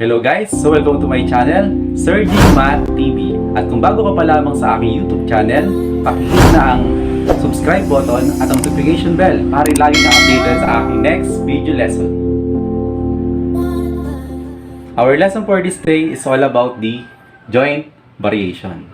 Hello guys! So welcome to my channel, Sir G Math TV. At kung bago ka pa lamang sa aking YouTube channel, pakihit na ang subscribe button at ang notification bell para lagi na updated sa aking next video lesson. Our lesson for this day is all about the joint variation.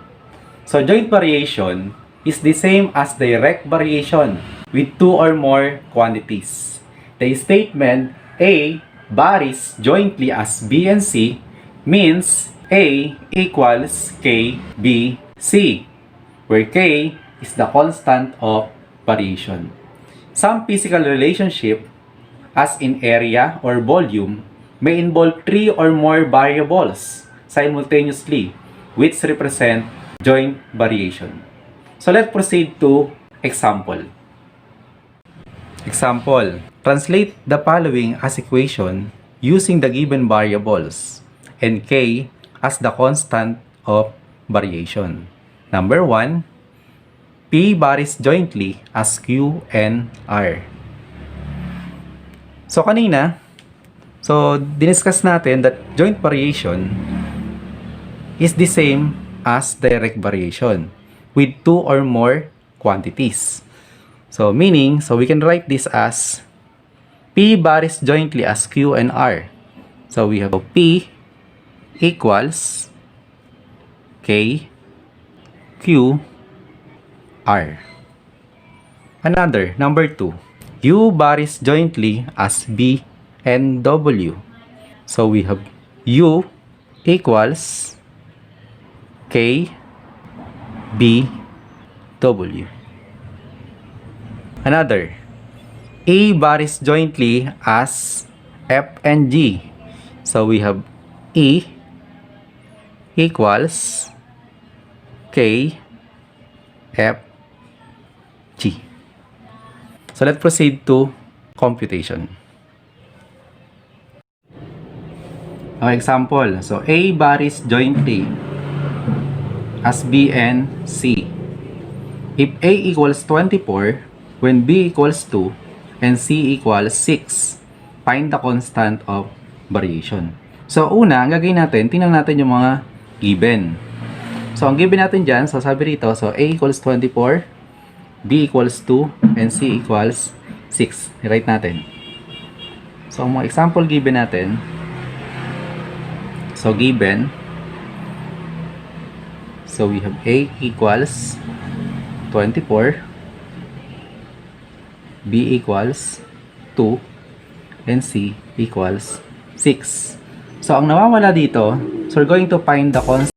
So joint variation is the same as direct variation with two or more quantities. The statement A varies jointly as B and C means A equals K, B, C, where K is the constant of variation. Some physical relationship, as in area or volume, may involve three or more variables simultaneously, which represent joint variation. So let's proceed to example. Example, translate the following as equation using the given variables and K as the constant of variation. Number 1, P varies jointly as Q and R. So kanina, diniscuss natin that joint variation is the same as direct variation with two or more quantities. So meaning, we can write this as P varies jointly as Q and R. So we have P equals K, Q, R. Another, number 2. U varies jointly as B and W. So we have U equals K, B, W. Another, A varies jointly as F and G. So we have E equals K, F, G. So let's proceed to computation. Our example, so A varies jointly as B and C. If A equals 24, when B equals 2 and C equals 6, find the constant of variation. So una, ang gagawin natin, tingnan natin yung mga given. So ang given natin dyan, so sabi rito, so A equals 24, B equals 2, and C equals 6. I-write natin. So ang mga example given natin, so given, so we have A equals 24, B equals 2, and C equals 6. So, ang nawawala dito, so we're going to find the constant.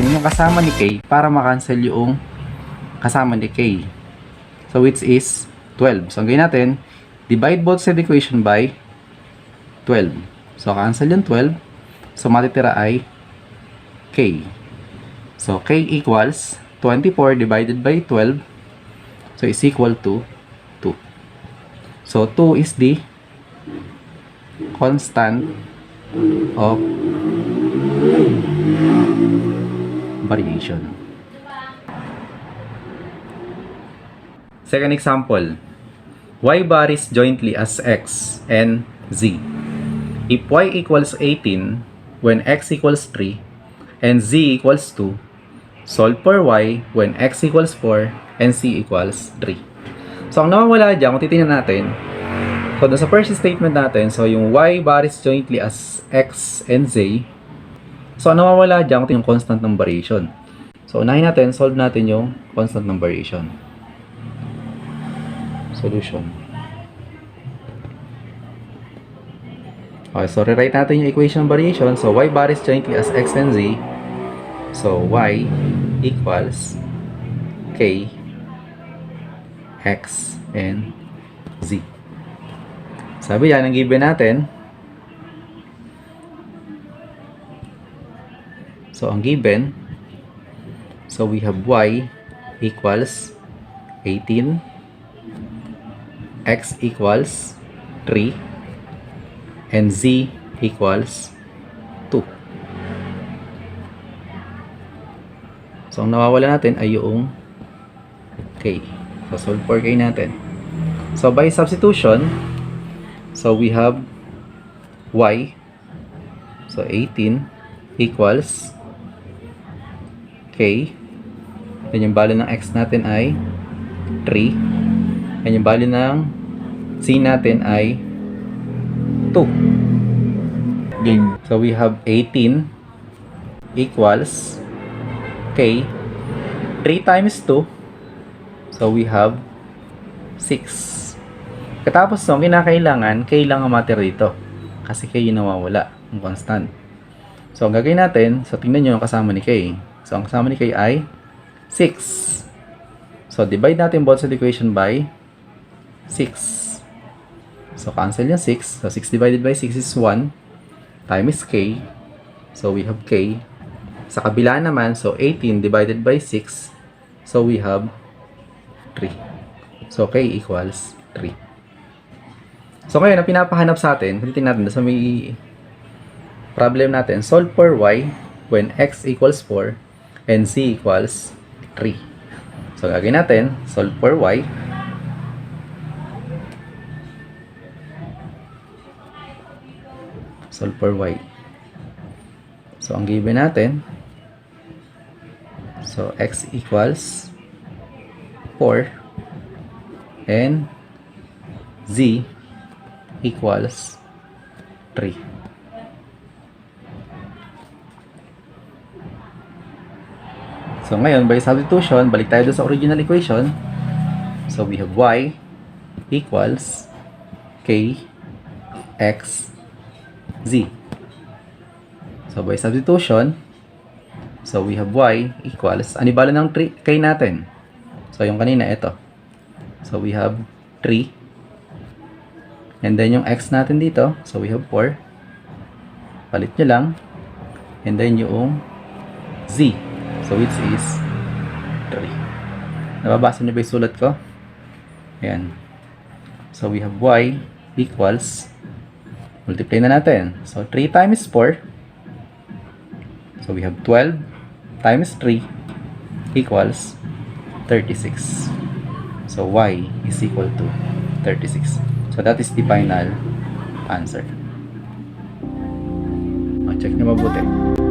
Yung kasama ni K para makancel yung kasama ni K. So which is 12. So ang gawin natin, divide both side equation by 12. So cancel yung 12. So matitira ay K. So K equals 24 divided by 12. So is equal to 2. So 2 is the constant of variation. Second example, Y varies jointly as X and Z. If Y equals 18 when X equals 3 and Z equals 2, solve for Y when X equals 4 and C equals 3. So ang nawawala dyan, kung titingnan natin, so sa first statement natin, so yung Y varies jointly as X and Z. So, ang nawawala dyan yung constant ng variation. So, unahin natin, solve natin yung constant ng variation. Solution. Okay, so rewrite natin yung equation of variation. So, y varies jointly as x and z. So, y equals k, x, and z. Sabi yan, ang given natin. So, ang given, so we have y equals 18, x equals 3, and z equals 2. So, ang nawawala natin ay yung k. So, solve for k natin. So, by substitution, so we have y, so 18 equals k, then yung value ng x natin ay 3, and yung value ng z natin ay 2. So we have 18 equals k, 3 times 2, so we have 6. Katapos nung kinakailangan, k lang ang matter dito. Kasi k yung nawawala, ang constant. So ang gagawin natin, so tingnan nyo yung kasama ni k. So ang kasama ni k ay 6. So divide natin both side equation by 6. So cancel yung 6. So 6 divided by 6 is 1 times k. So we have k. Sa kabila naman, so 18 divided by 6. So we have 3. So k equals 3. So ngayon, ang pinapahanap sa atin, titingnan natin sa may problem natin, solve for y when x equals 4 and z equals 3. So gagawin natin, solve for y. Solve for y. So ang given natin, so x equals 4 and z equals 3. So ngayon, by substitution, balik tayo sa original equation. So we have y equals k, x, z. So by substitution, so we have y equals, anibalo ng 3 k natin. So yung kanina, ito. So we have 3. And then yung x natin dito, so we have 4. Palit nyo lang. And then yung z, so which is 3. Nababasa nyo ba yung sulat ko? Ayan. So we have y equals, multiply na natin. So 3 times 4. So we have 12 times 3 equals 36. So y is equal to 36. So that is the final answer. Check nyo mabuti.